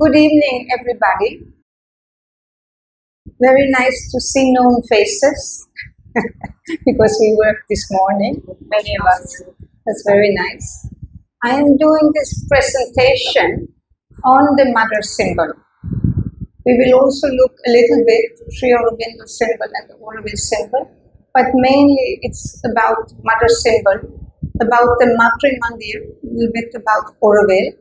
Good evening, everybody. Very nice to see known faces because we worked this morning, many of us. That's very nice. I am doing this presentation on the mother symbol. We will also look a little bit at Aurobindo symbol and the Auroville symbol, but mainly it's about mother symbol, about the Matrimandir, a little bit about Auroville.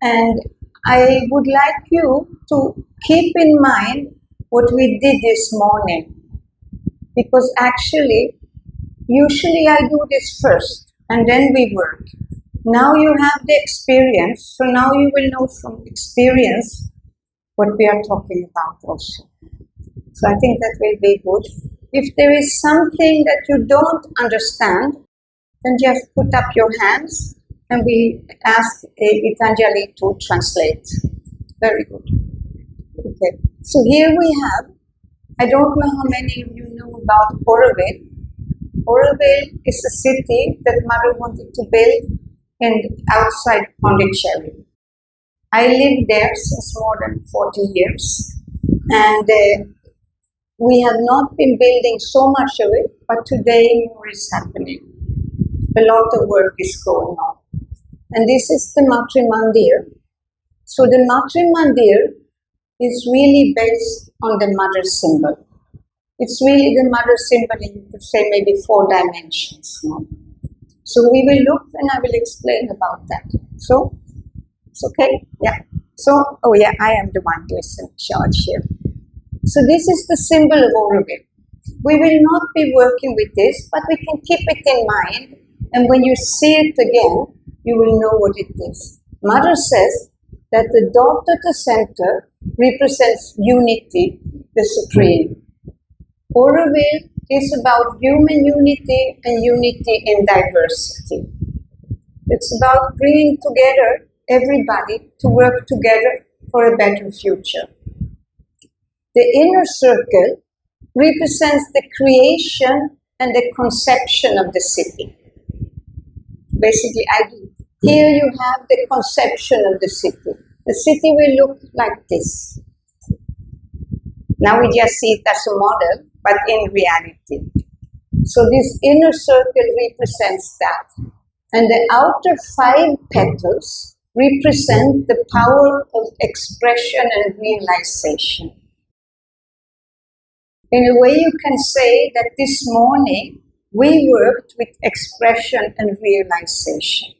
And I would like you to keep in mind what we did this morning, because actually, usually I do this first and then we work. Now you have the experience, so now you will know from experience what we are talking about also. So I think that will be good. If there is something that you don't understand, then just put up your hands and we ask Gitanjali to translate. Very good. Okay. So here we have, I don't know how many of you know about Auroville. Auroville is a city that Mother wanted to build outside Pondicherry. I lived there since more than 40 years, and we have not been building so much of it, but today more is happening. A lot of work is going on. And this is the Matrimandir. So the Matrimandir is really based on the mother symbol. It's really the mother symbol in, you could say, maybe 4 dimensions. No? So we will look and I will explain about that. So, it's okay? Yeah. So, oh yeah, I am the one who is in charge here. So this is the symbol of Auroville. We will not be working with this, but we can keep it in mind. And when you see it again, you will know what it is. Mother says that the dot at the center represents unity, the supreme. Auroville is about human unity and unity in diversity. It's about bringing together everybody to work together for a better future. The inner circle represents the creation and the conception of the city. Basically, here you have the conception of the city. The city will look like this. Now we just see it as a model, but in reality. So this inner circle represents that. And the outer 5 petals represent the power of expression and realization. In a way, you can say that this morning we worked with expression and realization.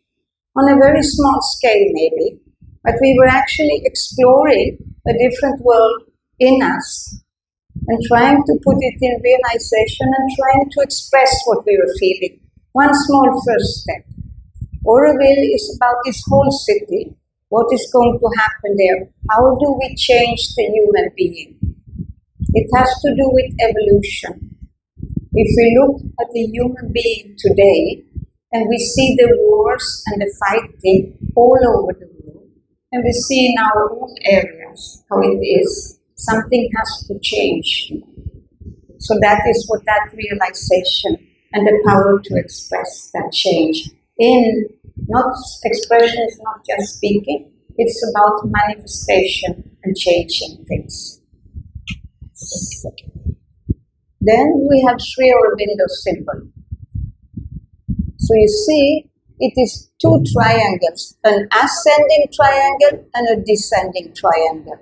On a very small scale maybe, but we were actually exploring a different world in us and trying to put it in realization and trying to express what we were feeling. One small first step. Auroville is about this whole city. What is going to happen there? How do we change the human being? It has to do with evolution. If we look at the human being today, and we see the wars and the fighting all over the world, and we see in our own areas how it is, something has to change. So that is what that realization and the power to express that change. Expression is not just speaking, it's about manifestation and changing things. Then we have Sri Aurobindo symbol. So you see, it is 2 triangles, an ascending triangle and a descending triangle.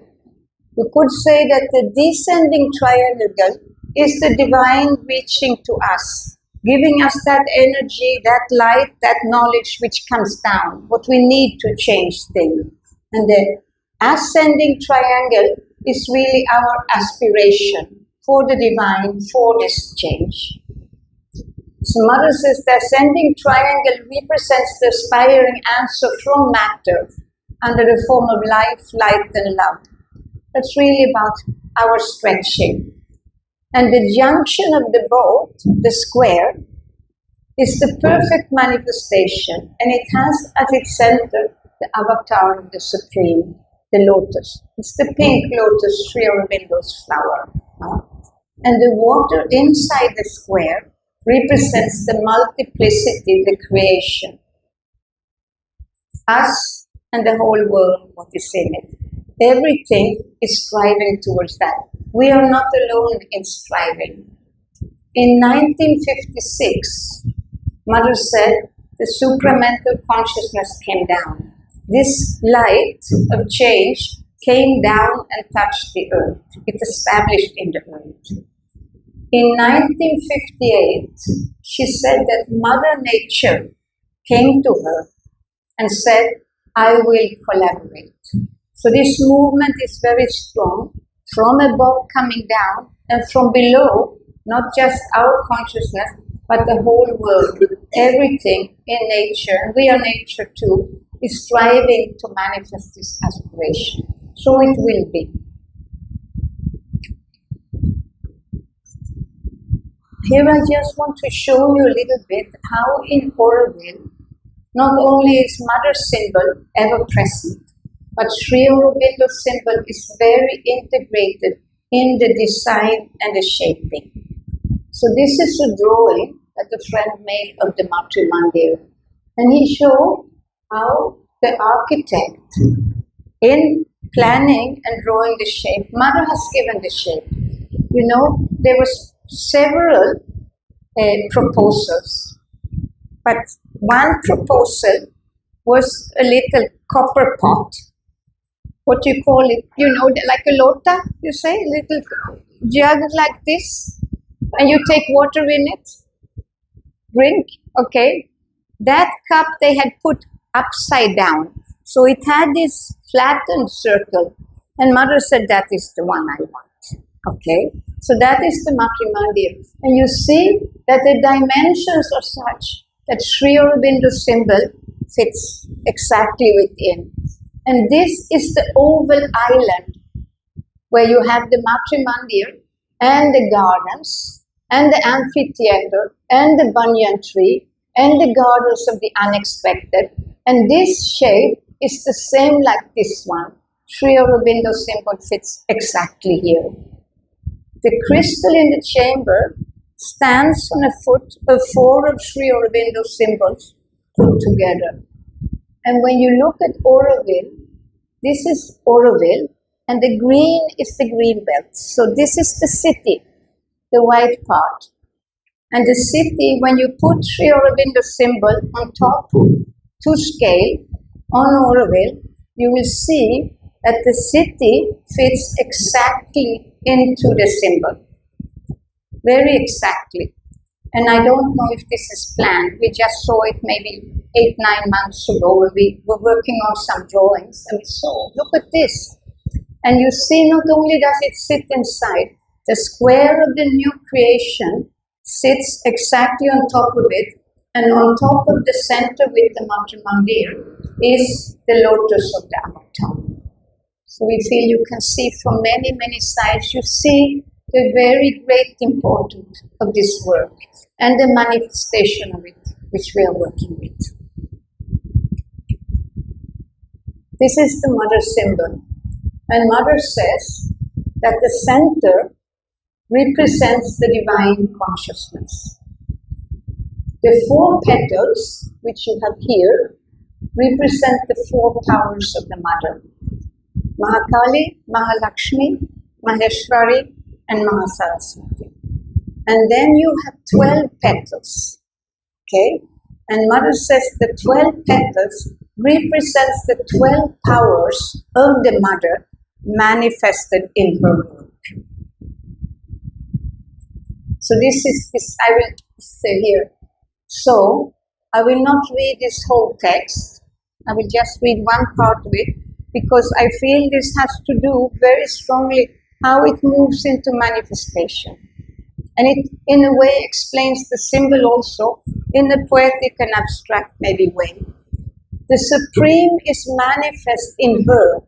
You could say that the descending triangle is the divine reaching to us, giving us that energy, that light, that knowledge which comes down, what we need to change things. And the ascending triangle is really our aspiration for the divine, for this change. So Mother says the ascending triangle represents the aspiring answer from matter under the form of life, light and love. That's really about our stretching. And the junction of the both, the square, is the perfect manifestation, and it has at its center the avatar of the Supreme, the lotus. It's the pink lotus, Sri Aurobindo's flower. And the water inside the square represents the multiplicity, the creation. Us and the whole world, what is in it. everything is striving towards that. We are not alone in striving. In 1956, Mother said the supramental consciousness came down. This light of change came down and touched the earth. It established in the earth. In 1958, she said that Mother Nature came to her and said, I will collaborate. So this movement is very strong, from above coming down, and from below, not just our consciousness, but the whole world, everything in nature, and we are nature too, is striving to manifest this aspiration. So it will be. Here I just want to show you a little bit how in Auroville, not only is Mother symbol ever present, but Sri Aurobindo symbol is very integrated in the design and the shaping. So this is a drawing that a friend made of the Matrimandir. And he showed how the architect, in planning and drawing the shape, Mother has given the shape. You know, there was several proposals, but one proposal was a little copper pot. What do you call it? You know, like a lota, you say, a little jug like this, and you take water in it, drink, okay? That cup they had put upside down, so it had this flattened circle, and Mother said, that is the one I want, okay? So that is the Matrimandir, and you see that the dimensions are such that Sri Aurobindo symbol fits exactly within. And this is the oval island where you have the Matrimandir and the gardens and the amphitheater and the banyan tree and the gardens of the unexpected. And this shape is the same like this one. Sri Aurobindo symbol fits exactly here. The crystal in the chamber stands on a foot of 4 of Sri Aurobindo symbols put together. And when you look at Auroville, this is Auroville, and the green is the green belt. So this is the city, the white part. And the city, when you put Sri Aurobindo symbol on top to scale on Auroville, you will see that the city fits exactly into the symbol. Very exactly. And I don't know if this is planned. We just saw it maybe 8-9 months ago. We were working on some drawings and we saw, look at this. And you see, not only does it sit inside, the square of the new creation sits exactly on top of it, and on top of the center with the Matrimandir is the lotus of the avatar. So we feel you can see from many, many sides, you see the very great importance of this work and the manifestation of it, which we are working with. This is the Mother symbol. And Mother says that the center represents the divine consciousness. The 4 petals, which you have here, represent the 4 powers of the Mother. Mahakali, Mahalakshmi, Maheshwari, and Mahasaraswati. And then you have 12 petals, okay? And Mother says the 12 petals represents the 12 powers of the Mother manifested in her work. So this is this, I will say here. So I will not read this whole text. I will just read one part of it because I feel this has to do very strongly how it moves into manifestation. And it, in a way, explains the symbol also in a poetic and abstract maybe way. The Supreme is manifest in her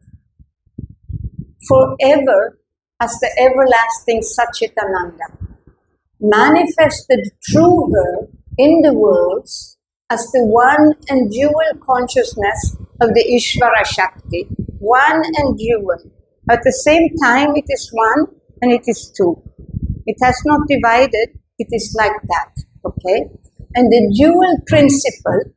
forever as the everlasting Satchitananda, manifested through her in the worlds as the one and dual consciousness of the Ishvara Shakti, one and dual. At the same time, it is one and it is two. It has not divided, it is like that, okay? And the dual principle,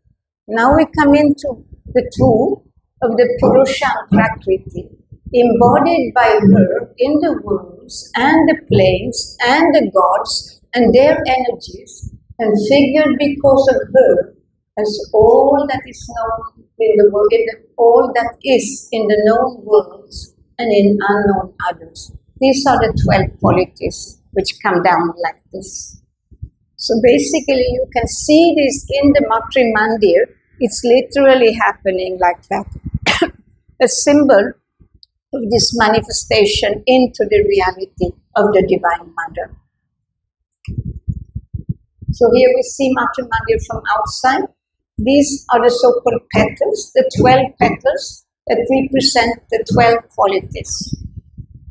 now we come into the two of the Purusha and Prakriti. embodied by her in the worlds and the planes and the gods and their energies, and figured because of her as all that is known in the world, all that is in the known worlds and in unknown others. These are the 12 qualities which come down like this. So basically you can see this in the Matrimandir. It's literally happening like that. A symbol of this manifestation into the reality of the Divine Mother. So here we see Matrimandir from outside. These are the so-called petals, the 12 petals that represent the 12 qualities.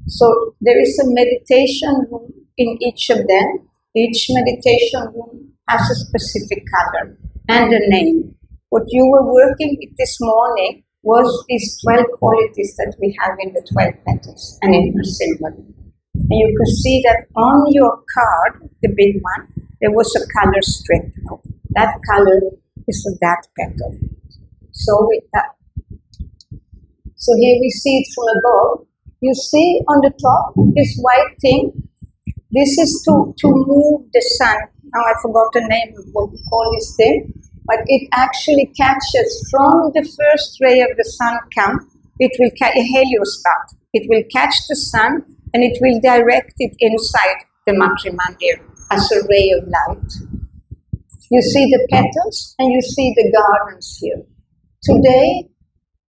So there is a meditation room in each of them. Each meditation room has a specific color and a name. What you were working with this morning was these 12 qualities that we have in the 12 petals and in her symbol. And you can see that on your card, the big one, there was a color strip. That color is of that petal. So with that, so here we see it from above. You see on the top, this white thing, this is to move the sun. Now I forgot the name of what we call this thing, but it actually catches from the first ray of the sun come, it will catch a heliostat. It will catch the sun and it will direct it inside the Matrimandir as a ray of light. You see the petals and you see the gardens here. Today,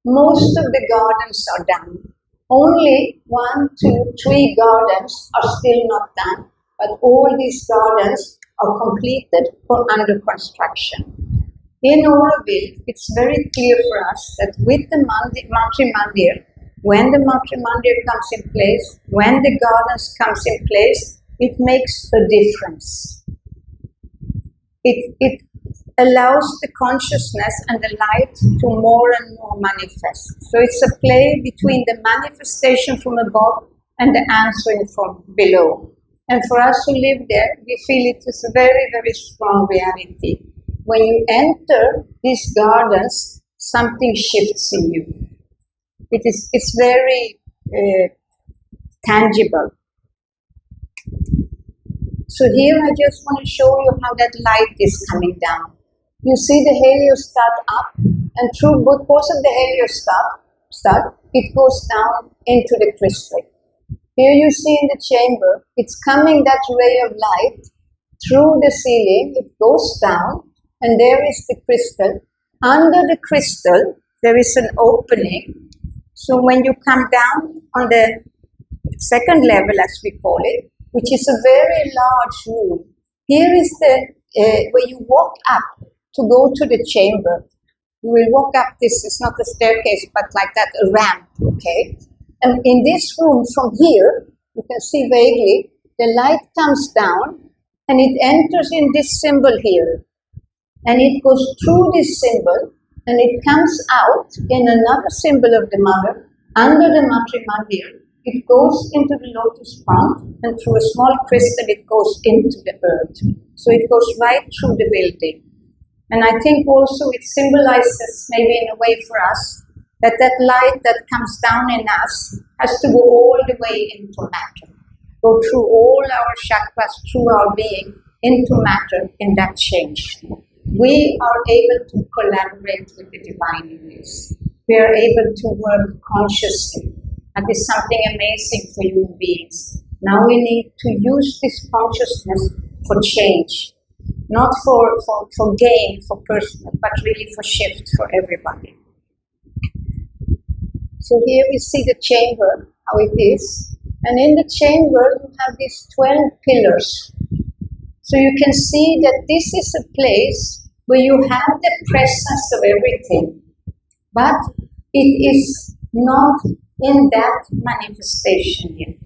most of the gardens are done. Only 1, 2, 3 gardens are still not done, but all these gardens are completed or under construction. In Auroville, it's very clear for us that with the Matrimandir, when the Matrimandir comes in place, when the gardens comes in place, it makes a difference. It allows the consciousness and the light to more and more manifest. So it's a play between the manifestation from above and the answering from below. And for us who live there, we feel it is a very, very strong reality. When you enter these gardens, something shifts in you. It's very tangible. So here I just want to show you how that light is coming down. You see the heliostat up, and through because of the heliostat, it goes down into the crystal. Here you see in the chamber, it's coming that ray of light through the ceiling, it goes down, and there is the crystal. Under the crystal, there is an opening. So when you come down on the second level, as we call it, which is a very large room, here is the where you walk up to go to the chamber. You will walk up this, it's not a staircase, but like that, a ramp, okay? And in this room, from here, you can see vaguely, the light comes down and it enters in this symbol here. And it goes through this symbol and it comes out in another symbol of the mother, under the Matrimandir. It goes into the lotus pond, and through a small crystal it goes into the earth. So it goes right through the building. And I think also it symbolizes, maybe in a way for us, that that light that comes down in us has to go all the way into matter. Go through all our chakras, through our being, into matter in that change. We are able to collaborate with the divine in this. We are able to work consciously. That is something amazing for human beings. Now we need to use this consciousness for change. Not for gain, for personal, but really for shift for everybody. So here we see the chamber, how it is. And in the chamber, you have these 12 pillars. So you can see that this is a place where you have the presence of everything. But it is not in that manifestation yet.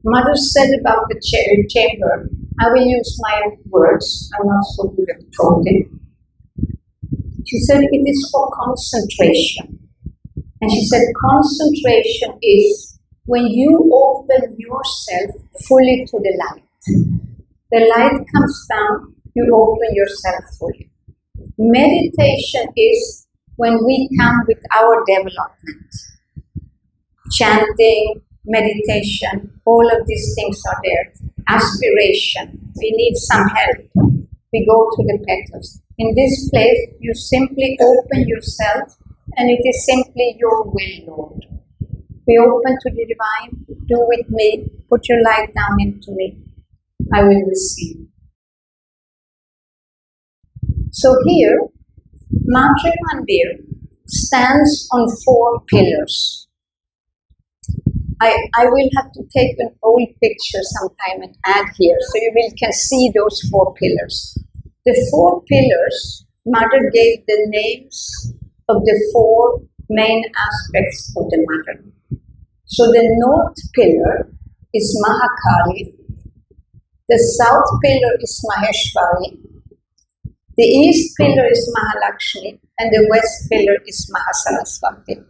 Mother said about the chamber, I will use my words, I'm not so good at quoting. She said it is for concentration. And she said concentration is when you open yourself fully to the light. The light comes down, you open yourself fully. Meditation is when we come with our development. chanting, meditation, all of these things are there. Aspiration, we need some help. We go to the petals. In this place, you simply open yourself and it is simply your will, Lord. Be open to the divine, do with me, put your light down into me. I will receive. So here, Matrimandir stands on 4 pillars. I will have to take an old picture sometime and add here so you can see those 4 pillars. The 4 pillars, Mother gave the names of the 4 main aspects of the Mother. So the north pillar is Mahakali, the south pillar is Maheshwari, the east pillar is Mahalakshmi, and the west pillar is Mahasaraswati.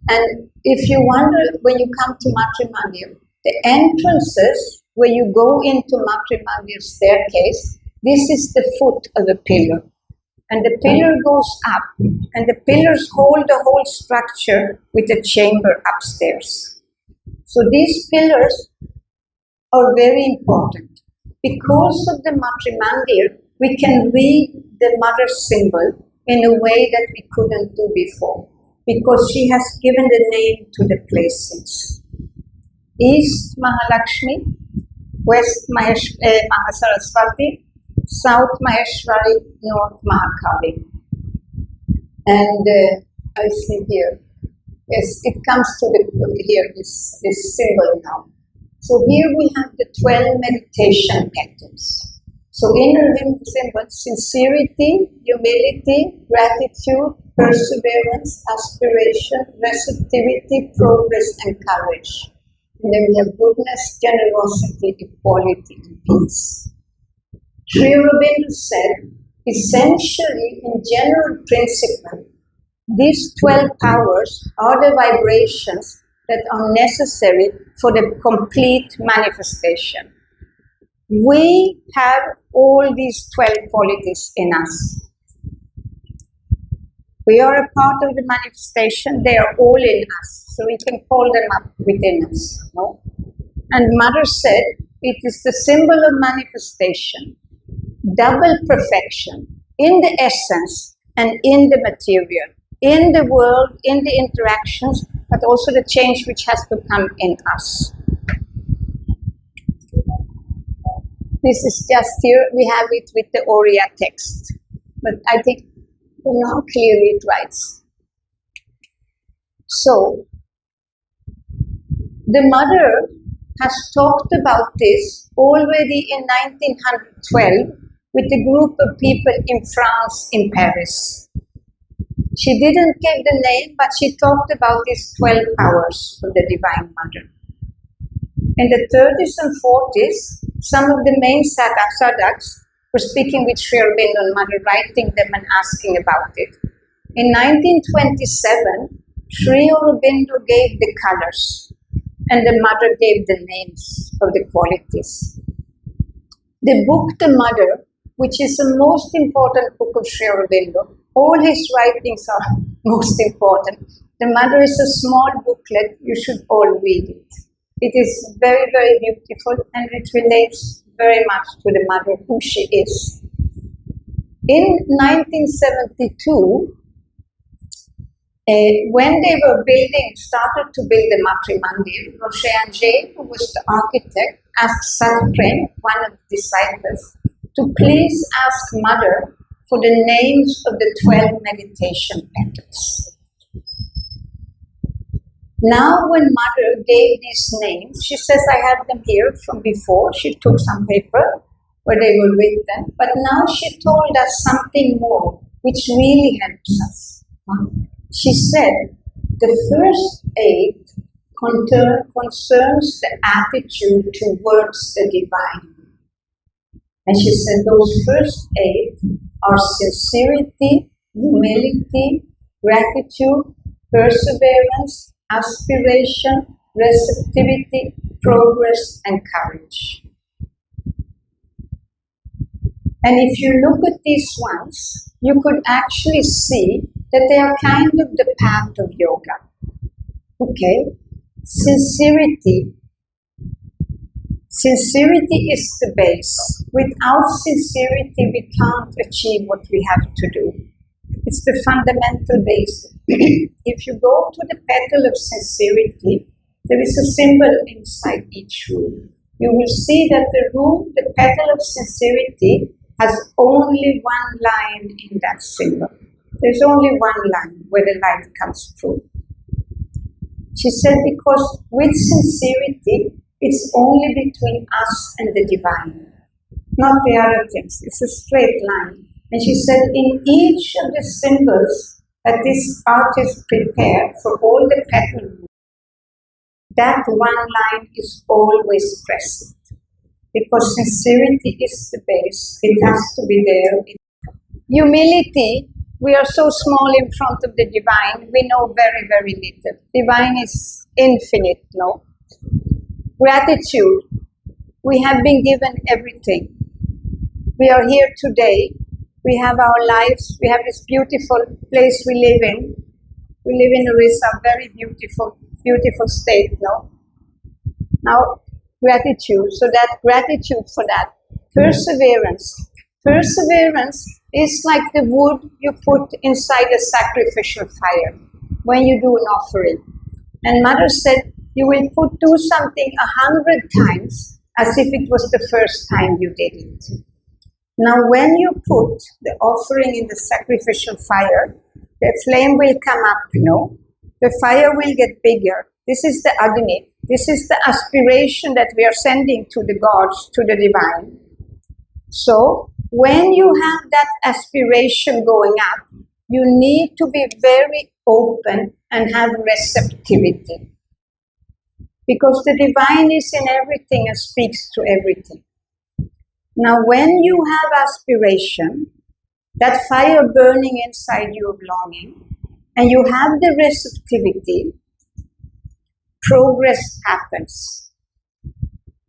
And if you wonder, when you come to Matrimandir, the entrances where you go into Matrimandir staircase, this is the foot of the pillar. And the pillar goes up, and the pillars hold the whole structure with a chamber upstairs. So these pillars are very important. Because of the Matrimandir, we can read the Mother symbol in a way that we couldn't do before, because she has given the name to the places. East Mahalakshmi, West Mahasaraswati, South Maheshwari, North Mahakali. And I see here, yes, it comes to here, this symbol now. So here we have the 12 meditation petals. So inner symbol, sincerity, humility, gratitude, perseverance, aspiration, receptivity, progress, and courage. And then we have goodness, generosity, equality, and peace. Sri Aurobindo said, essentially, in general principle, these 12 powers are the vibrations that are necessary for the complete manifestation. We have all these 12 qualities in us. We are a part of the manifestation, they are all in us, so we can call them up within us. No? And Mother said, it is the symbol of manifestation, double perfection, in the essence and in the material, in the world, in the interactions, but also the change which has to come in us. This is just here, we have it with the Oriya text, but I think now clearly it writes. So, the Mother has talked about this already in 1912 with a group of people in France, in Paris. She didn't give the name, but she talked about these 12 powers of the Divine Mother. In the 30s and 40s, some of the main sadhaks were speaking with Sri Aurobindo and Mother, writing them and asking about it. In 1927, Sri Aurobindo gave the colors, and the Mother gave the names of the qualities. The book, The Mother, which is the most important book of Sri Aurobindo, all his writings are most important. The Mother is a small booklet, you should all read it. It is very, very beautiful, and it relates very much to the Mother, who she is. In 1972, when they were started to build the Matrimandir, Roger, who was the architect, asked Savitri, one of the disciples, to please ask Mother for the names of the 12 meditation petals. Now when Mother gave these names, she says, I had them here from before. She took some paper where they were written, but now she told us something more, which really helps us. She said, the first 8 concerns the attitude towards the divine. And she said, those first 8 are sincerity, humility, gratitude, perseverance, aspiration, receptivity, progress, and courage. And if you look at these ones, you could actually see that they are kind of the path of yoga. Okay? sincerity. Sincerity is the base. Without sincerity, we can't achieve what we have to do. It's the fundamental base. If you go to the petal of sincerity, there is a symbol inside each room. You will see that the petal of sincerity, has only one line in that symbol. There's only one line where the light comes through. She said, because with sincerity, it's only between us and the divine, not the other things. It's a straight line. And she said, in each of the symbols that this artist prepared for all the petals, that one line is always present. Because sincerity is the base. It has to be there. Humility, we are so small in front of the divine, we know very, very little. Divine is infinite, no? Gratitude, we have been given everything. We are here today. We have our lives. We have this beautiful place we live in. We live in Orissa, very beautiful, beautiful state, no? Now, gratitude. So that gratitude for that. Perseverance. Perseverance is like the wood you put inside a sacrificial fire when you do an offering. And Mother said, you will do something 100 times as if it was the first time you did it. Now, when you put the offering in the sacrificial fire, the flame will come up, no? The fire will get bigger. This is the Agni. This is the aspiration that we are sending to the gods, to the divine. So, when you have that aspiration going up, you need to be very open and have receptivity. Because the divine is in everything and speaks to everything. Now, when you have aspiration, that fire burning inside you of longing, and you have the receptivity, progress happens.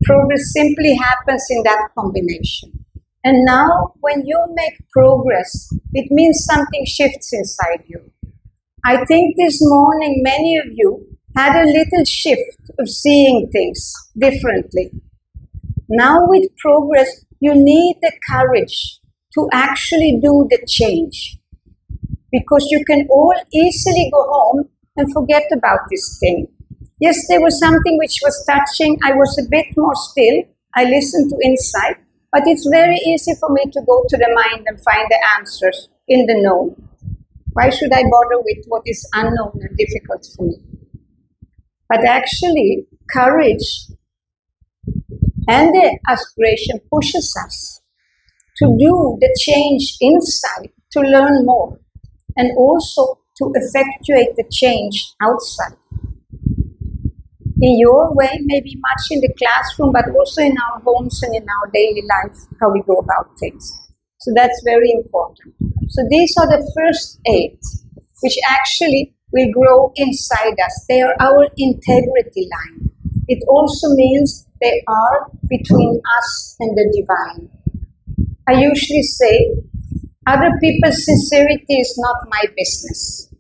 Progress simply happens in that combination. And now, when you make progress, it means something shifts inside you. I think this morning, many of you had a little shift of seeing things differently. Now, with progress, you need the courage to actually do the change. Because you can all easily go home and forget about this thing. Yes, there was something which was touching. I was a bit more still. I listened to insight. But it's very easy for me to go to the mind and find the answers in the known. Why should I bother with what is unknown and difficult for me? But actually, courage and the aspiration pushes us to do the change inside, to learn more, and also to effectuate the change outside. In your way, maybe much in the classroom, but also in our homes and in our daily life, how we go about things. So that's very important. So these are the first 8, which actually will grow inside us. They are our integrity line. It also means they are between us and the divine. I usually say, other people's sincerity is not my business.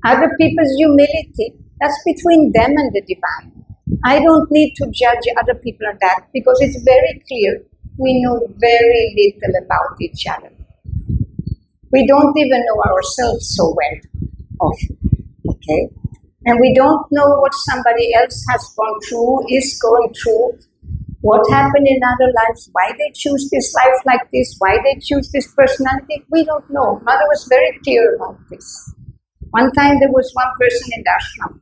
Other people's humility, that's between them and the divine. I don't need to judge other people on that because it's very clear we know very little about each other. We don't even know ourselves so well, often, okay? And we don't know what somebody else has gone through, is going through, what happened in other lives, why they choose this life like this, why they choose this personality, we don't know. Mother was very clear about this. One time there was one person in the ashram,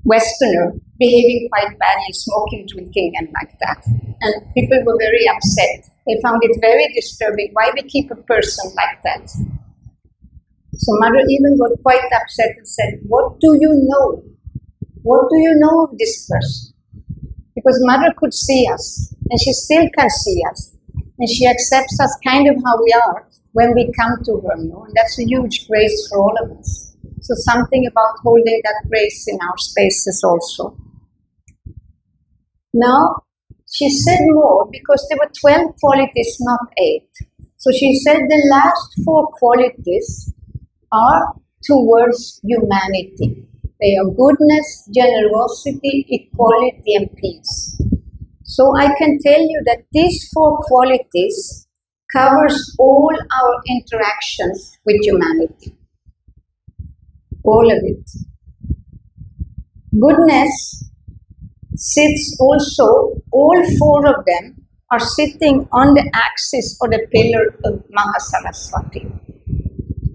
Westerner, behaving quite badly, smoking, drinking, and like that. And people were very upset. They found it very disturbing. Why we keep a person like that? So Mother even got quite upset and said, what do you know? What do you know of this person? Because Mother could see us, and she still can see us. And she accepts us kind of how we are when we come to her, no? And that's a huge grace for all of us. So something about holding that grace in our spaces also. Now, she said more because there were 12 qualities, not 8. So she said the last 4 qualities are towards humanity. They are goodness, generosity, equality, and peace. So I can tell you that these four qualities covers all our interactions with humanity. All of it. Goodness sits also, all four of them are sitting on the axis or the pillar of Mahasaraswati.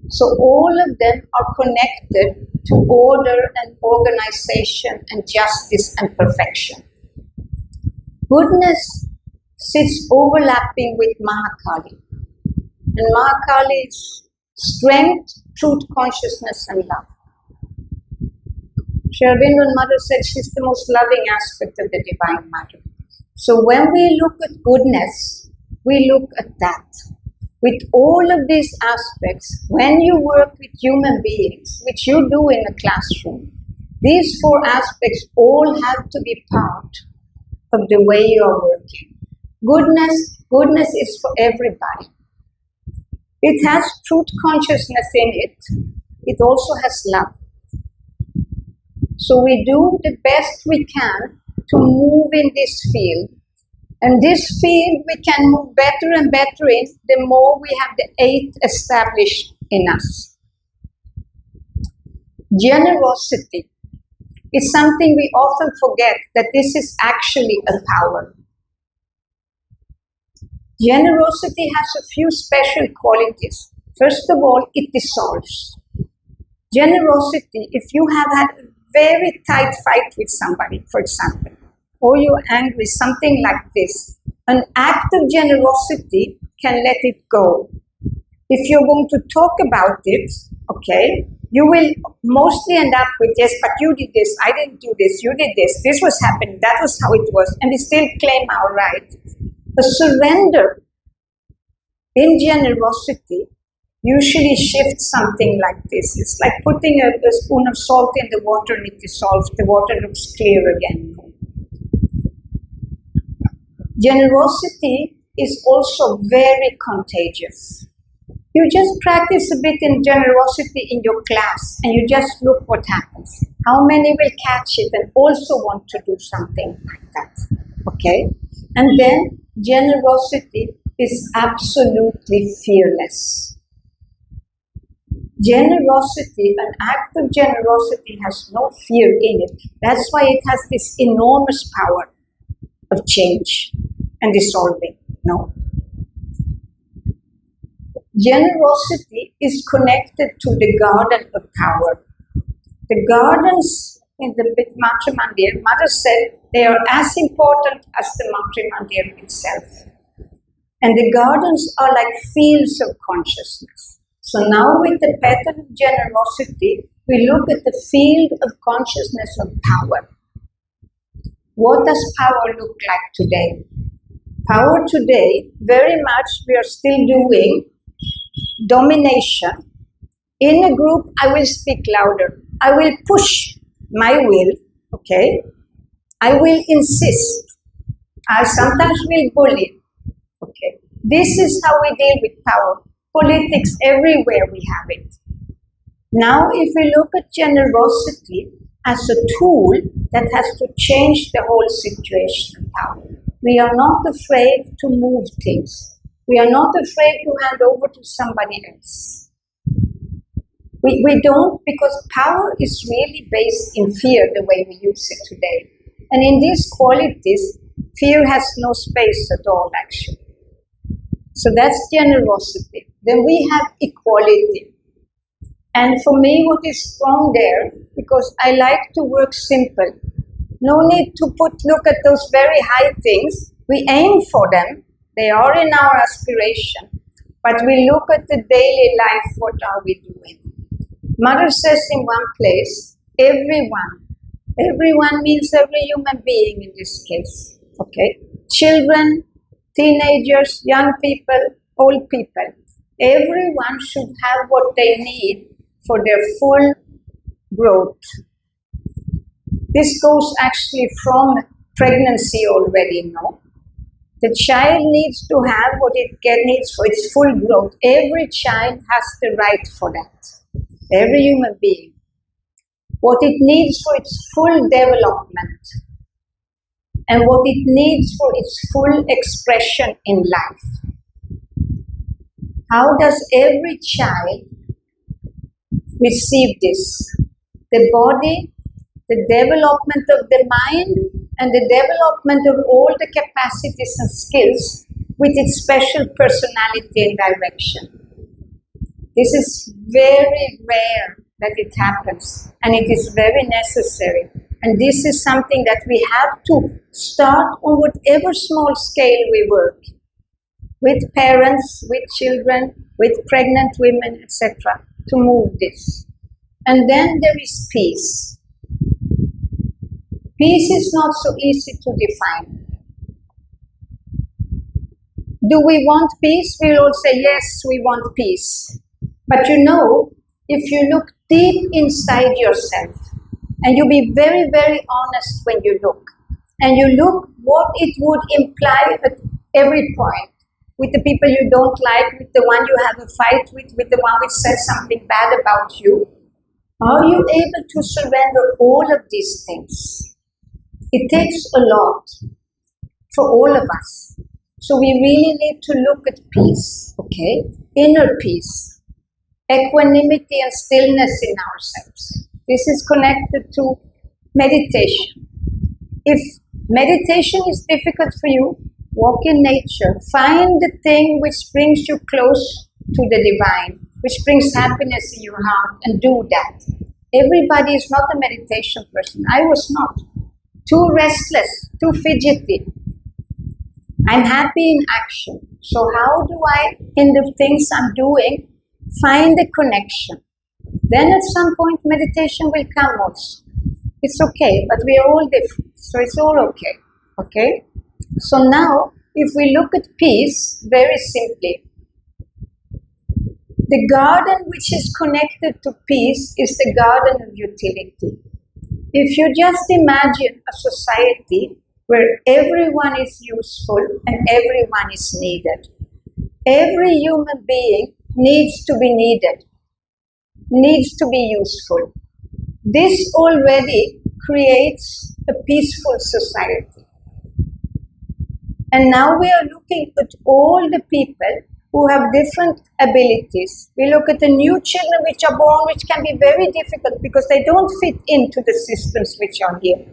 So all of them are connected to order and organization and justice and perfection. Goodness sits overlapping with Mahakali. And Mahakali is strength, truth, consciousness, and love. Sri Aurobindo's mother said she's the most loving aspect of the Divine Mother. So when we look at goodness, we look at that. With all of these aspects, when you work with human beings, which you do in a classroom, these four aspects all have to be part of the way you are working. Goodness is for everybody. It has truth consciousness in it. It also has love. So we do the best we can to move in this field. And this field we can move better and better in the more we have the 8 established in us. Generosity is something we often forget, that this is actually a power. Generosity has a few special qualities. First of all, it dissolves. Generosity, if you have had a very tight fight with somebody, for example, or you're angry, something like this, an act of generosity can let it go. If you're going to talk about it, okay, you will mostly end up with, yes, but you did this, I didn't do this, you did this was happening, that was how it was, and we still claim our right. A surrender in generosity usually shifts something like this. It's like putting a spoon of salt in the water and it dissolves, the water looks clear again. Generosity is also very contagious. You just practice a bit in generosity in your class and you just look what happens. How many will catch it and also want to do something like that? Okay? And then generosity is absolutely fearless. Generosity, an act of generosity has no fear in it. That's why it has this enormous power of change and dissolving. No. Generosity is connected to the garden of power. The gardens in the Matrimandir, Mother said, they are as important as the Matrimandir itself. And the gardens are like fields of consciousness. So now with the pattern of generosity, we look at the field of consciousness of power. What does power look like today? Power today, very much we are still doing domination. In a group, I will speak louder. I will push my will, okay? I will insist. I sometimes will bully, okay? This is how we deal with power. Politics, everywhere we have it. Now, if we look at generosity as a tool that has to change the whole situation of power, we are not afraid to move things. We are not afraid to hand over to somebody else. We don't, because power is really based in fear the way we use it today. And in these qualities, fear has no space at all, actually. So that's generosity. Then we have equality. And for me, what is strong there, because I like to work simple. No need to look at those very high things. We aim for them. They are in our aspiration. But we look at the daily life, what are we doing? Mother says in one place, everyone. Everyone means every human being in this case. Okay? Children, teenagers, young people, old people. Everyone should have what they need for their full growth. This goes actually from pregnancy already, no? The child needs to have what it needs for its full growth. Every child has the right for that. Every human being. what it needs for its full development, and what it needs for its full expression in life. How does every child receive this? The body, the development of the mind, and the development of all the capacities and skills with its special personality and direction. This is very rare that it happens, and it is very necessary. And this is something that we have to start on whatever small scale we work, with parents, with children, with pregnant women, etc., to move this. And then there is peace. Peace is not so easy to define. Do we want peace? We will all say, yes, we want peace. But you know, if you look deep inside yourself, and you be very, very honest when you look, and you look what it would imply at every point, with the people you don't like, with the one you have a fight with the one which says something bad about you, are you able to surrender all of these things? It takes a lot for all of us. So we really need to look at peace, okay? Inner peace, equanimity and stillness in ourselves. This is connected to meditation. If meditation is difficult for you, walk in nature. Find the thing which brings you close to the divine, which brings happiness in your heart, and do that. Everybody is not a meditation person. I was not. Too restless, too fidgety. I'm happy in action. So how do I, in the things I'm doing, find a connection? Then at some point meditation will come also. It's okay, but we are all different, so it's all okay. Okay? So now, if we look at peace, very simply, the garden which is connected to peace is the garden of utility. If you just imagine a society where everyone is useful and everyone is needed, every human being needs to be needed, needs to be useful. This already creates a peaceful society. And now we are looking at all the people who have different abilities. We look at the new children which are born, which can be very difficult because they don't fit into the systems which are here.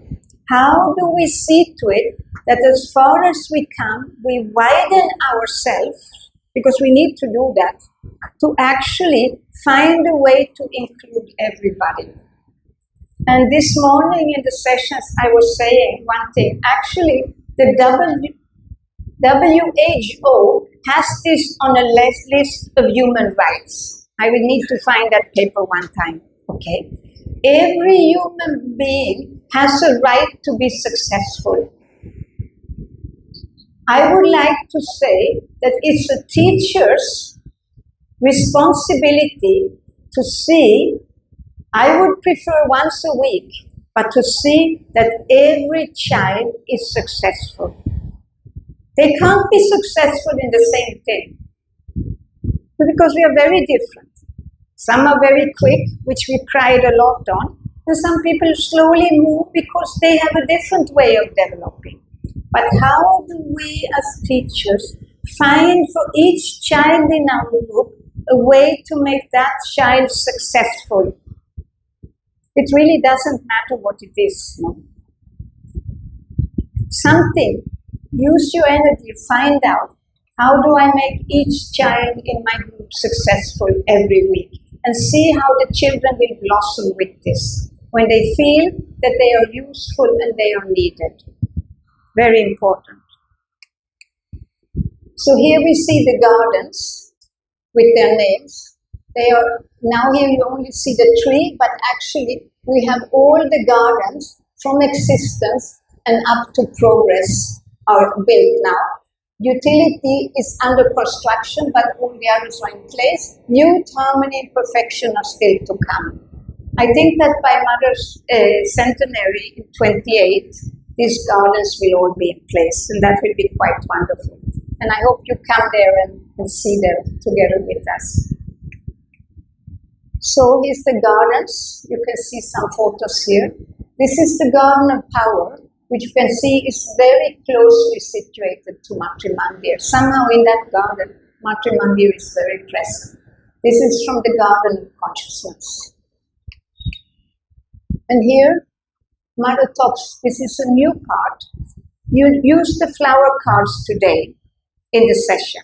How do we see to it that as far as we come, we widen ourselves, because we need to do that, to actually find a way to include everybody. And this morning in the sessions I was saying one thing, actually the WHO has this on a list of human rights. I will need to find that paper one time, okay? Every human being has a right to be successful. I would like to say that it's a teacher's responsibility to see, I would prefer once a week, but to see that every child is successful. They can't be successful in the same thing, because we are very different. Some are very quick, which we pride a lot on, and some people slowly move because they have a different way of developing. But how do we as teachers find for each child in our group a way to make that child successful? It really doesn't matter what it is. No? Something. Use your energy, find out how do I make each child in my group successful every week, and see how the children will blossom with this when they feel that they are useful and they are needed. Very important. So here we see the gardens with their names. They are, now here you only see the tree, but actually we have all the gardens from existence and up to progress are built now. Utility is under construction, but all the others are in place. Youth, harmony, and perfection are still to come. I think that by Mother's centenary in 28, these gardens will all be in place, and that will be quite wonderful. And I hope you come there and see them together with us. So here's the gardens. You can see some photos here. This is the garden of power, which you can see is very closely situated to Matrimandir. Somehow in that garden, Matrimandir is very present. This is from the garden of consciousness. And here, Mother talks, this is a new part. You use the flower cards today in the session.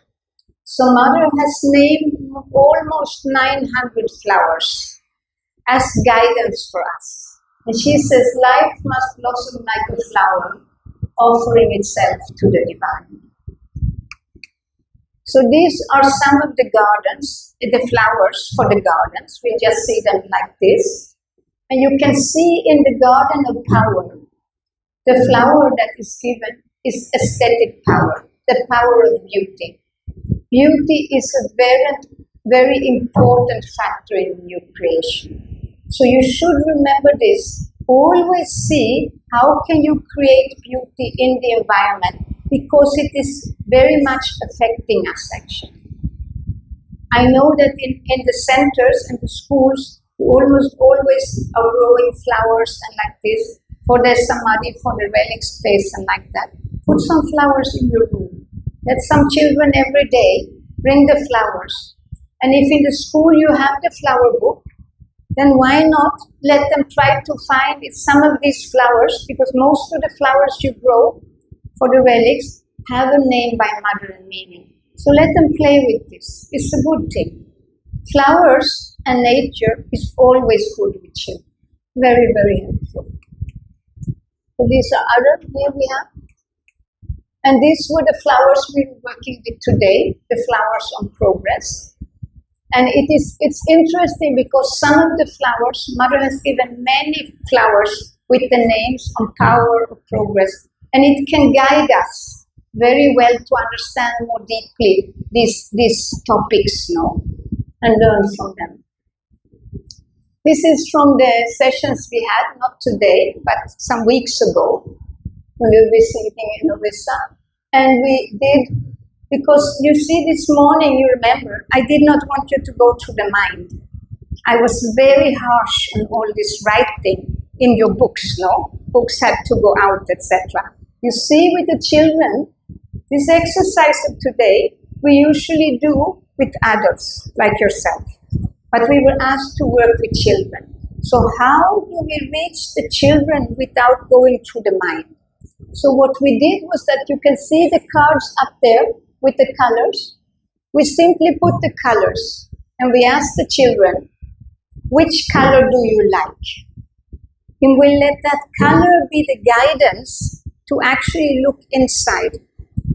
So Mother has named almost 900 flowers as guidance for us. And she says, life must blossom like a flower, offering itself to the divine. So these are some of the gardens, the flowers for the gardens. We just see them like this. And you can see in the garden of power, the flower that is given is aesthetic power, the power of beauty. Beauty is a very, very important factor in new creation. So you should remember this. Always see how can you create beauty in the environment, because it is very much affecting us actually. I know that in the centers and the schools, you almost always are growing flowers and like this, for the samadhi, for the relic space and like that. Put some flowers in your room. Let some children every day bring the flowers. And if in the school you have the flower book, then why not let them try to find some of these flowers, because most of the flowers you grow for the relics have a name by Mother and meaning. So let them play with this. It's a good thing. Flowers and nature is always good with children. Very, very helpful. So these are other, here we have. And these were the flowers we were working with today, the flowers on progress. And it's interesting because some of the flowers, Mother has given many flowers with the names on power of progress. And it can guide us very well to understand more deeply these topics, and learn from them. This is from the sessions we had, not today, but some weeks ago, when we were visiting in Orissa. And we did, because you see this morning, you remember, I did not want you to go to the mind. I was very harsh on all this writing in your books, Books had to go out, etc. You see with the children, this exercise of today, we usually do with adults, like yourself. But we were asked to work with children. So how do we reach the children without going through the mind? So what we did was that you can see the cards up there with the colors. We simply put the colors and we ask the children, which color do you like? And we'll let that color be the guidance to actually look inside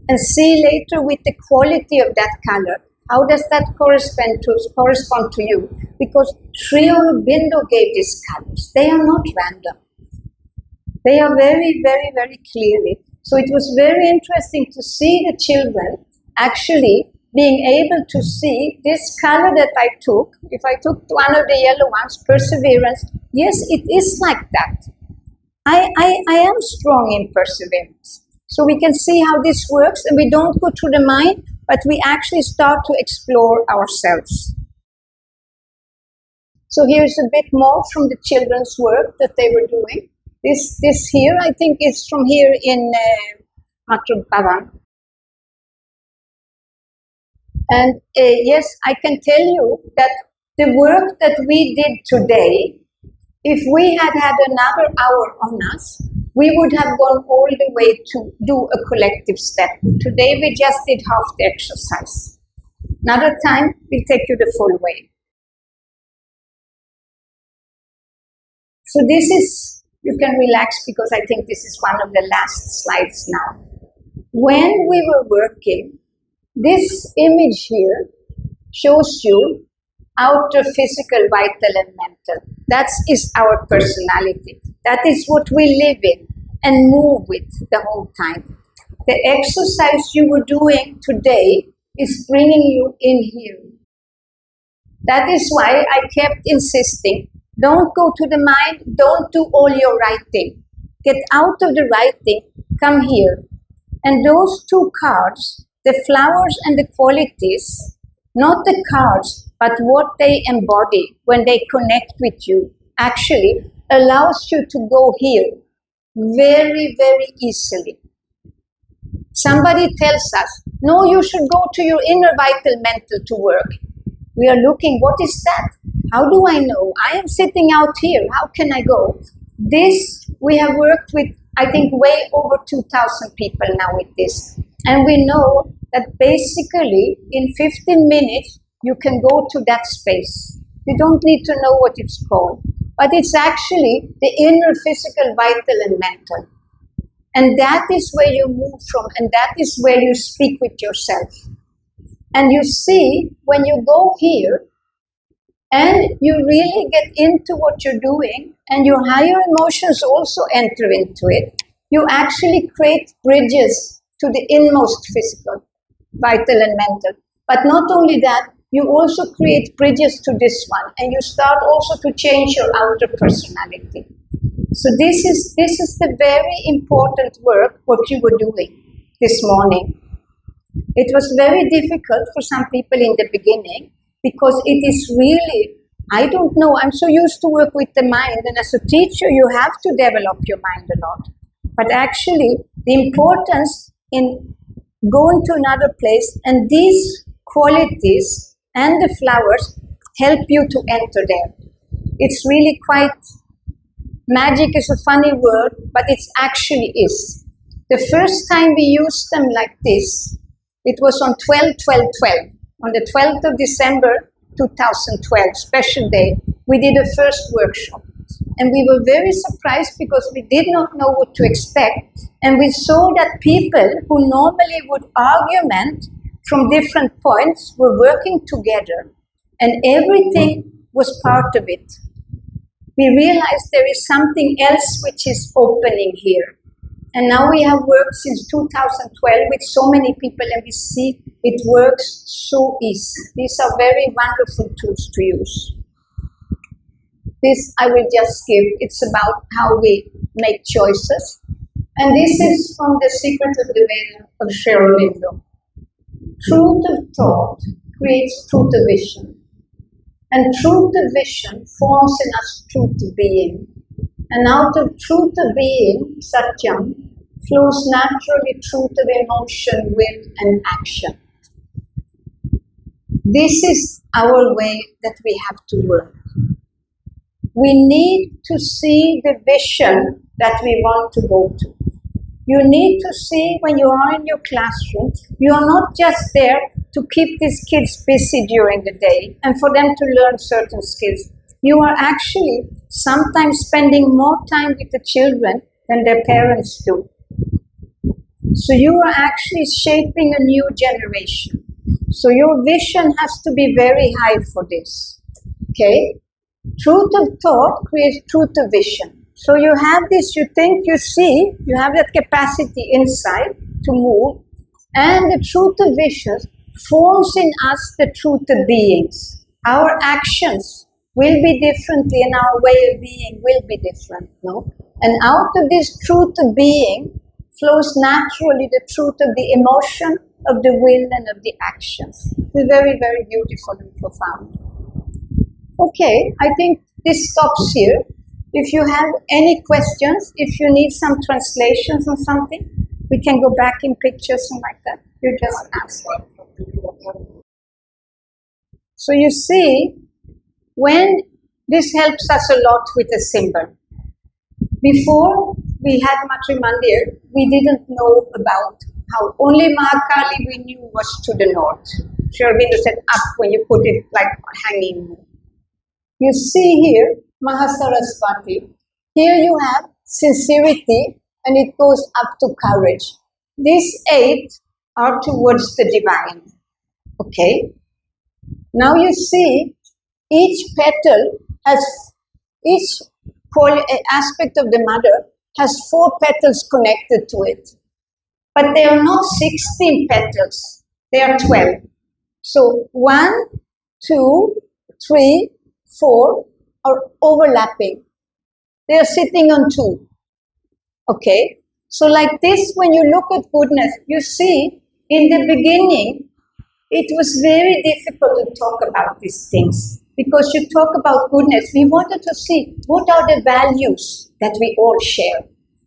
and see later with the quality of that color. How does that correspond to you? Because Sri Aurobindo gave these colors. They are not random. They are very, very, very clearly. So it was very interesting to see the children actually being able to see this color that I took. If I took one of the yellow ones, perseverance, yes, it is like that. I am strong in perseverance. So we can see how this works, and we don't go through the mind, but we actually start to explore ourselves. So here's a bit more from the children's work that they were doing. This here, I think, is from here in Matrubhaban. And yes, I can tell you that the work that we did today, if we had had another hour on us, we would have gone all the way to do a collective step. Today we just did half the exercise. Another time, we'll take you the full way. So this is, you can relax because I think this is one of the last slides now. When we were working, this image here shows you outer physical, vital and mental. That is our personality. That is what we live in and move with the whole time. The exercise you were doing today is bringing you in here. That is why I kept insisting, don't go to the mind, don't do all your writing. Get out of the writing, come here. And those two cards, the flowers and the qualities, not the cards, but what they embody when they connect with you actually allows you to go here very, very easily. Somebody tells us, no, you should go to your inner vital mental to work. We are looking, what is that? How do I know? I am sitting out here. How can I go? This, we have worked with, I think, way over 2,000 people now with this. And we know that basically in 15 minutes, you can go to that space. You don't need to know what it's called. But it's actually the inner physical, vital, and mental. And that is where you move from, and that is where you speak with yourself. And you see, when you go here, and you really get into what you're doing, and your higher emotions also enter into it, you actually create bridges to the inmost physical, vital, and mental. But not only that, you also create bridges to this one, and you start also to change your outer personality. So this is the very important work, what you were doing this morning. It was very difficult for some people in the beginning, because it is really, I don't know, I'm so used to work with the mind, and as a teacher you have to develop your mind a lot. But actually the importance in going to another place, and these qualities and the flowers help you to enter there. It's really quite, magic is a funny word, but it actually is. The first time we used them like this, it was on 12-12-12. On the 12th of December 2012, special day, we did a first workshop. And we were very surprised because we did not know what to expect. And we saw that people who normally would argument from different points were working together. And everything was part of it. We realized there is something else which is opening here. And now we have worked since 2012 with so many people, and we see it works so easy. These are very wonderful tools to use. This I will just skip. It's about how we make choices. And this is from The Secret of the Veda of Aurobindo. Truth of thought creates truth of vision. And truth of vision forms in us truth of being. And out of truth of being, Satyam, flows naturally truth of emotion, will, and action. This is our way that we have to work. We need to see the vision that we want to go to. You need to see, when you are in your classroom, you are not just there to keep these kids busy during the day and for them to learn certain skills. You are actually sometimes spending more time with the children than their parents do. So you are actually shaping a new generation. So your vision has to be very high for this. Okay? Truth of thought creates truth of vision. So you have this, you think, you see, you have that capacity inside to move, and the truth of vision forms in us the truth of beings. Our actions will be differently, and our way of being will be different, no? And out of this truth of being flows naturally the truth of the emotion, of the will, and of the actions. It's very, very beautiful and profound. Okay, I think this stops here. If you have any questions, if you need some translations or something, we can go back in pictures and like that. You just ask. So you see, when this helps us a lot with the symbol. Before we had Matrimandir, we didn't know about how only Mahakali we knew was to the north. Aurobindo said up when you put it like hanging. You see here, Mahasaraswati. Here you have sincerity, and it goes up to courage. These 8 are towards the divine. Okay? Now you see, each petal has, each aspect of the mother has 4 petals connected to it. But they are not 16 petals, they are 12. So 1, 2, 3, 4 are overlapping. They are sitting on 2. Okay? So like this, when you look at goodness, you see in the beginning, it was very difficult to talk about these things because you talk about goodness. We wanted to see what are the values that we all share.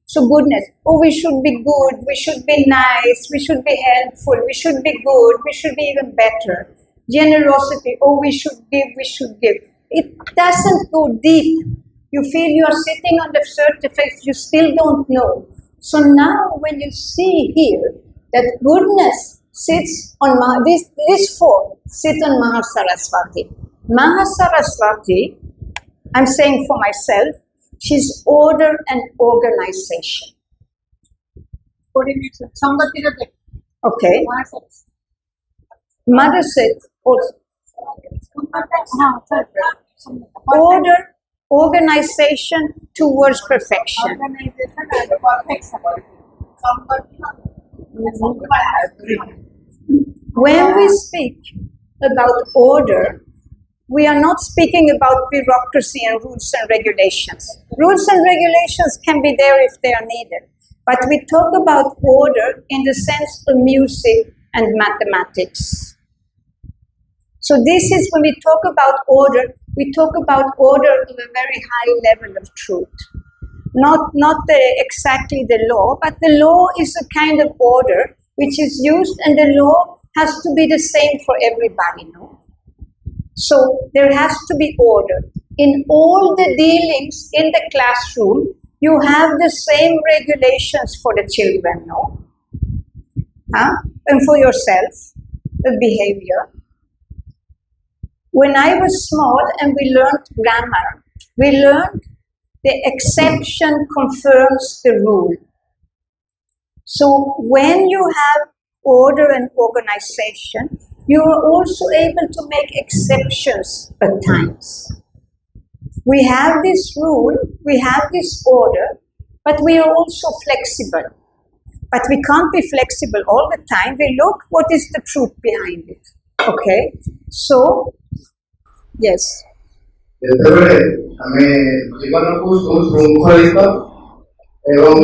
So goodness, oh, we should be good, we should be nice, we should be helpful, we should be good, we should be even better. Generosity, oh, we should give, we should give. It doesn't go deep. You feel you are sitting on the surface, you still don't know. So now when you see here that goodness sits on these four sit on Mahasaraswati. Mahasaraswati, I'm saying for myself, she's order and organization. Coordination. Okay. Mother said also. Order, organization towards perfection. When we speak about order, we are not speaking about bureaucracy and rules and regulations. Rules and regulations can be there if they are needed. But we talk about order in the sense of music and mathematics. So this is when we talk about order, we talk about order on a very high level of truth. Not exactly the law, but the law is a kind of order which is used, and the law has to be the same for everybody, no? So there has to be order. In all the dealings in the classroom, you have the same regulations for the children, no? And for yourself, the behavior. When I was small and we learned grammar, we learned the exception confirms the rule. So when you have order and organization, you are also able to make exceptions at times. We have this rule, we have this order, but we are also flexible. But we can't be flexible all the time. We look what is the truth behind it. Okay? So, yes. ଯେତେବେଳେ ଆମେ ଜୀବନକୁ ସୁଶୃଙ୍ଖଳିତ ଏବଂ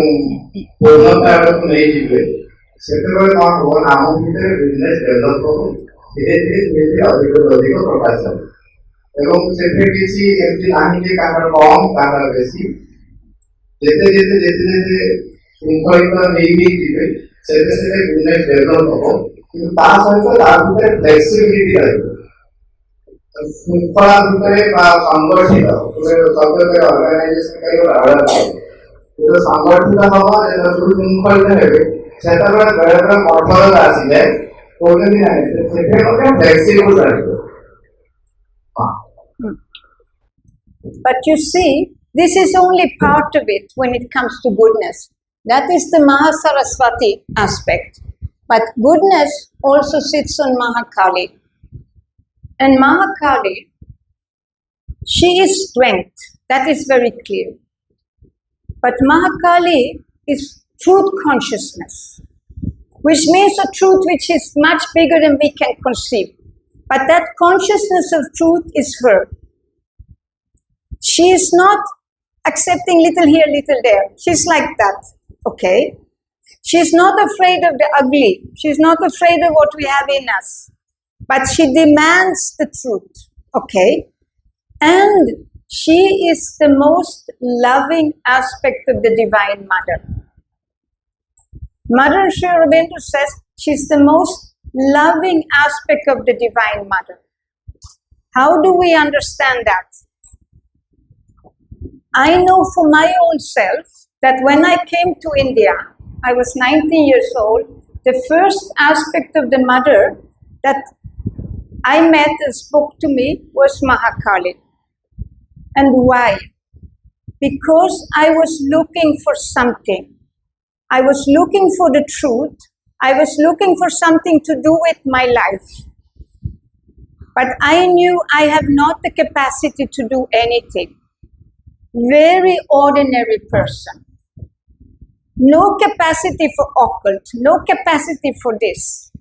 ପୂର୍ଣ୍ଣତା ଆଡ଼କୁ ନେଇଯିବେ ସେତେବେଳେ କ'ଣ ହେବ ନା ଆମ ଭିତରେ ବିଜନେସ୍ ଡେଭଲପ୍ ହେବ ଧୀରେ ଧୀରେ ଅଧିକ ପ୍ରକାଶ ହେବ ଏବଂ ସେଥିରେ କିଛି ଏମିତି ନାହିଁ ଯେ କାହାର କମ୍ କାହାର ବେଶୀ ଯେତେ ଶୃଙ୍ଖଳିତ ହେଇଯିବେ ସେତେ ବିଜନେସ୍ ଡେଭଲପ୍ ହେବ କିନ୍ତୁ ତା ସହିତ ତା ଭିତରେ ଫ୍ଲେକ୍ସିବିଲିଟି ରହିବ ଶୃଙ୍ଖଳା ଭିତରେ ବା ସଂଗଠିତ ଅର୍ଗାନାଇଜେସନ ସଂଗଠିତ ହବ ଯେତେବେଳେ ସୁଶୃଙ୍ଖଳିତ ହେବେ ସେତେବେଳେ ବେଳେବେଳେ କଠୋରତା ଆସିଯାଏ କହୁଛନ୍ତି ନାହିଁ ସେଥିରେ ମଧ୍ୟ ଫ୍ଲେକ୍ସିବୁଲ ରହିବ। But you see, this is only part of it when it comes to goodness. That is the Mahasaraswati aspect. But goodness also sits on Mahakali. And Mahakali, she is strength. That is very clear. But Mahakali is truth consciousness, which means a truth which is much bigger than we can conceive. But that consciousness of truth is her. She is not accepting little here, little there. She's like that, okay? She's not afraid of the ugly. She's not afraid of what we have in us. But she demands the truth, okay? And she is the most loving aspect of the Divine Mother. Mother Sri Aurobindo says she's the most loving aspect of the Divine Mother. How do we understand that? I know for my own self that when I came to India, I was 19 years old, the first aspect of the Mother that I met and spoke to me was Mahakali. And why? Because I was looking for something. I was looking for the truth. I was looking for something to do with my life. But I knew I have not the capacity to do anything. Very ordinary person. No capacity for occult, no capacity for this.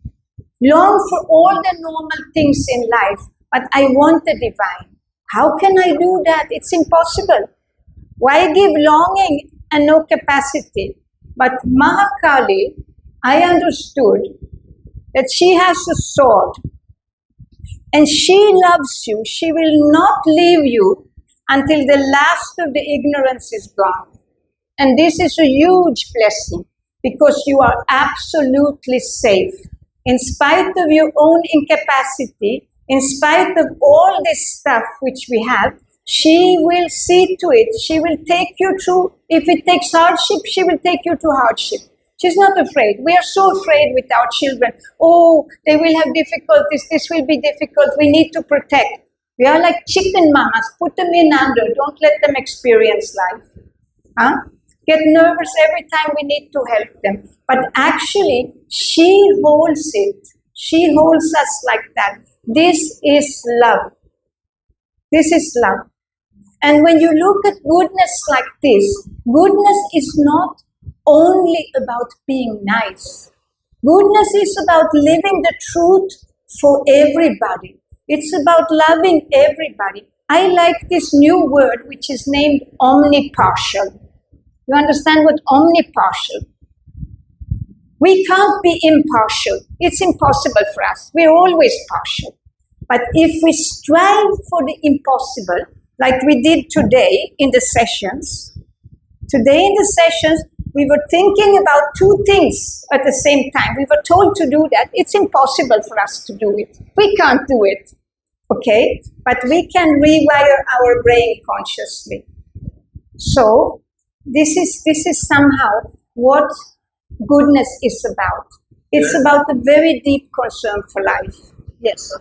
Long for all the normal things in life, but I want the divine. How can I do that? It's impossible. Why give longing and no capacity? But Mahakali, I understood that she has a sword And she loves you. She will not leave you until the last of the ignorance is gone. And this is a huge blessing because you are absolutely safe. In spite of your own incapacity, in spite of all this stuff which we have, she will see to it. She will take you through. If it takes hardship, she will take you through hardship. She's not afraid. We are so afraid with our children. Oh, they will have difficulties. This will be difficult. We need to protect. We are like chicken mamas. Put them in under. Don't let them experience life. Huh? Get nervous every time we need to help them. But actually, she holds it. She holds us like that. This is love. This is love. And when you look at goodness like this, goodness is not only about being nice. Goodness is about living the truth for everybody. It's about loving everybody. I like this new word which is named omnipartial. You understand what omnipartial? We can't be impartial. It's impossible for us. We're always partial. But if we strive for the impossible, like we did today in the sessions, we were thinking about two things at the same time. We were told to do that. It's impossible for us to do it. We can't do it, okay? But we can rewire our brain consciously. So this is somehow what goodness is about. It's about a very deep concern for life. Yes.